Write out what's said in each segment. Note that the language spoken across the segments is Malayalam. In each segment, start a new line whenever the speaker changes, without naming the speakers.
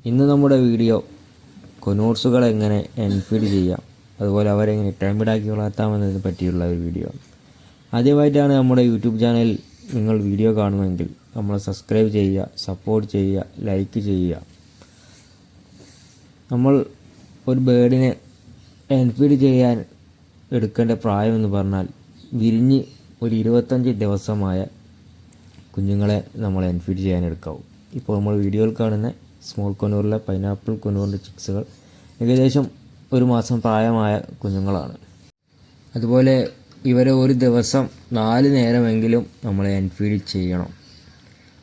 ഇന്ന് നമ്മുടെ വീഡിയോ കൊനൂർസുകളെ എങ്ങനെ എൻഫീഡ് ചെയ്യാം, അതുപോലെ അവരെങ്ങനെ ടൈമിഡാക്കി വളർത്താമെന്നതിനെ പറ്റിയുള്ള ഒരു വീഡിയോ. ആദ്യമായിട്ടാണ് നമ്മുടെ യൂട്യൂബ് ചാനൽ നിങ്ങൾ വീഡിയോ കാണുമെങ്കിൽ നമ്മളെ സബ്സ്ക്രൈബ് ചെയ്യുക, സപ്പോർട്ട് ചെയ്യുക, ലൈക്ക് ചെയ്യുക. നമ്മൾ ഒരു ബേഡിനെ എൻഫീഡ് ചെയ്യാൻ എടുക്കേണ്ട പ്രായമെന്ന് പറഞ്ഞാൽ വിരിഞ്ഞ് ഒരു 25 ദിവസമായ കുഞ്ഞുങ്ങളെ നമ്മൾ എൻഫീഡ് ചെയ്യാൻ എടുക്കാവും. ഇപ്പോൾ നമ്മൾ വീഡിയോയിൽ കാണുന്ന സ്മോൾ കൊനൂറിലെ പൈനാപ്പിൾ കൊനൂറിൻ്റെ ചിക്സുകൾ ഏകദേശം ഒരു മാസം പ്രായമായ കുഞ്ഞുങ്ങളാണ്. അതുപോലെ ഇവരെ ഒരു ദിവസം 4 നേരമെങ്കിലും നമ്മൾ എൻഫീഡ് ചെയ്യണം.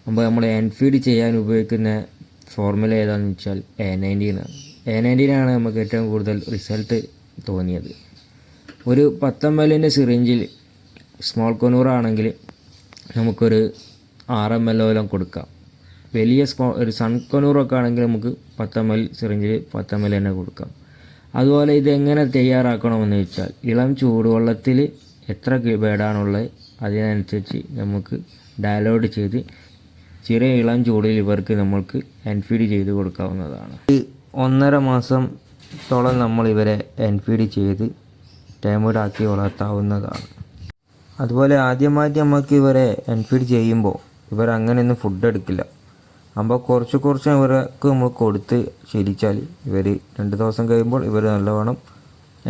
അപ്പോൾ നമ്മൾ എൻഫീഡ് ചെയ്യാൻ ഉപയോഗിക്കുന്ന ഫോർമുല ഏതാണെന്ന് വെച്ചാൽ A19 ആണ്. A19 ആണ് നമുക്ക് ഏറ്റവും കൂടുതൽ റിസൾട്ട് തോന്നിയത്. ഒരു 10 ml സിറിഞ്ചിൽ സ്മോൾ കൊനൂറാണെങ്കിൽ നമുക്കൊരു 6 ml കൊടുക്കാം. വലിയ ഒരു സൺ കൊനൂറൊക്കെ ആണെങ്കിൽ നമുക്ക് 10 ml സിറിഞ്ചിൽ 10 ml തന്നെ കൊടുക്കാം. അതുപോലെ ഇതെങ്ങനെ തയ്യാറാക്കണമെന്ന് വെച്ചാൽ ഇളം ചൂടുവെള്ളത്തിൽ എത്ര ബേഡാണുള്ളത് അതിനനുസരിച്ച് നമുക്ക് ഡയലോഡ് ചെയ്ത് ചെറിയ ഇളം ചൂടിൽ ഇവർക്ക് നമ്മൾക്ക് എൻഫീഡ് ചെയ്ത് കൊടുക്കാവുന്നതാണ്. 1.5 മാസത്തോളം നമ്മൾ ഇവരെ എൻഫീഡ് ചെയ്ത് ടൈമിഡാക്കി വളർത്താവുന്നതാണ്. അതുപോലെ ആദ്യമായിട്ട് നമുക്ക് ഇവരെ എൻഫീഡ് ചെയ്യുമ്പോൾ ഇവരങ്ങനെയൊന്നും ഫുഡ് എടുക്കില്ല. അപ്പോൾ കുറച്ച് ഇവർക്ക് നമ്മൾ കൊടുത്ത് ശീലിച്ചാൽ ഇവർ 2 ദിവസം കഴിയുമ്പോൾ ഇവർ നല്ലവണ്ണം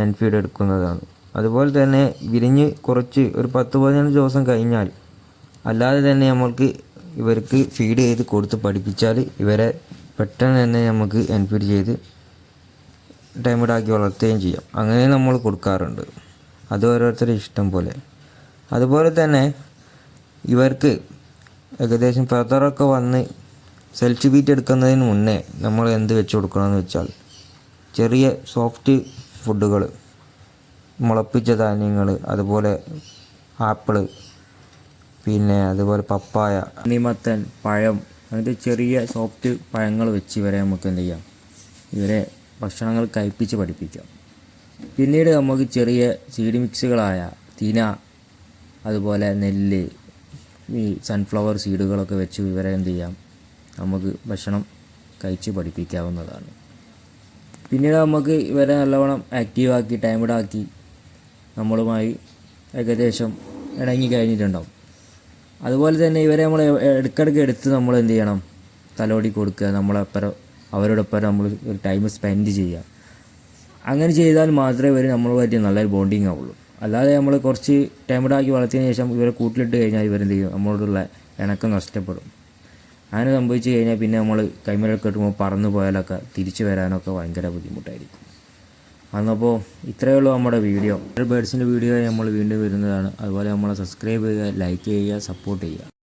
എൻഫീഡ് എടുക്കുന്നതാണ്. അതുപോലെ തന്നെ വിരിഞ്ഞ് ഒരു 10-15 ദിവസം കഴിഞ്ഞാൽ അല്ലാതെ തന്നെ നമ്മൾക്ക് ഇവർക്ക് ഫീഡ് ചെയ്ത് കൊടുത്ത് പഠിപ്പിച്ചാൽ ഇവരെ പെട്ടെന്ന് തന്നെ നമുക്ക് എൻഫീഡ് ചെയ്ത് ടൈമിഡാക്കി വളർത്തുകയും ചെയ്യാം. അങ്ങനെ നമ്മൾ കൊടുക്കാറുണ്ട്. അത് ഓരോരുത്തരുടെ ഇഷ്ടം പോലെ. അതുപോലെ തന്നെ ഇവർക്ക് ഏകദേശം ഫെദറൊക്കെ വന്ന് സെൽഫ് ബീറ്റ് എടുക്കുന്നതിന് മുന്നേ നമ്മൾ എന്ത് വെച്ച് കൊടുക്കണമെന്ന് വെച്ചാൽ ചെറിയ സോഫ്റ്റ് ഫുഡുകൾ, മുളപ്പിച്ച ധാന്യങ്ങൾ, അതുപോലെ ആപ്പിള്, പിന്നെ അതുപോലെ പപ്പായ, തണ്ണിമത്തൻ, പഴം, അങ്ങനത്തെ ചെറിയ സോഫ്റ്റ് പഴങ്ങൾ വെച്ച് ഇവരെ നമുക്ക് എന്ത് ചെയ്യാം, ഇവരെ ഭക്ഷണങ്ങൾ കഴിപ്പിച്ച് പഠിപ്പിക്കാം. പിന്നീട് നമുക്ക് ചെറിയ സീഡ് മിക്സുകളായ തിന, അതുപോലെ നെല്ല്, ഈ സൺഫ്ലവർ സീഡുകളൊക്കെ വെച്ച് ഇവരെ എന്ത് ചെയ്യാം, നമുക്ക് ഭക്ഷണം കഴിച്ച് പഠിപ്പിക്കാവുന്നതാണ്. പിന്നീട് നമുക്ക് ഇവരെ നല്ലവണ്ണം ആക്റ്റീവാക്കി ടൈമിഡാക്കി നമ്മളുമായി ഏകദേശം ഇണങ്ങി കഴിഞ്ഞിട്ടുണ്ടാവും. അതുപോലെ തന്നെ ഇവരെ നമ്മൾ ഇടയ്ക്കിടയ്ക്ക് എടുത്ത് നമ്മൾ എന്ത് ചെയ്യണം, തലോടി കൊടുക്കുക, അവരോടൊപ്പം നമ്മൾ ഒരു ടൈം സ്പെൻഡ് ചെയ്യുക. അങ്ങനെ ചെയ്താൽ മാത്രമേ ഇവർ നമ്മളുമായിട്ട് നല്ലൊരു ബോണ്ടിങ് ആവുള്ളൂ. അല്ലാതെ നമ്മൾ കുറച്ച് ടൈമിഡാക്കി വളർത്തിയതിന് ശേഷം ഇവരെ കൂട്ടിലിട്ട് കഴിഞ്ഞാൽ ഇവരെന്ത് ചെയ്യും, നമ്മളോടുള്ള ഇണക്കം നഷ്ടപ്പെടും. അങ്ങനെ സംഭവിച്ചു കഴിഞ്ഞാൽ പിന്നെ നമ്മൾ കൈമലൊക്കെ കിട്ടുമ്പോൾ പറന്നു പോയാലൊക്കെ തിരിച്ചു വരാനൊക്കെ ഭയങ്കര ബുദ്ധിമുട്ടായിരിക്കും. അന്നപ്പോൾ ഇത്രയേ ഉള്ളൂ നമ്മുടെ വീഡിയോ. ബേഡ്സിൻ്റെ വീഡിയോ നമ്മൾ വീണ്ടും വരുന്നതാണ്. അതുപോലെ നമ്മളെ സബ്സ്ക്രൈബ് ചെയ്യുക, ലൈക്ക് ചെയ്യുക, സപ്പോർട്ട് ചെയ്യുക.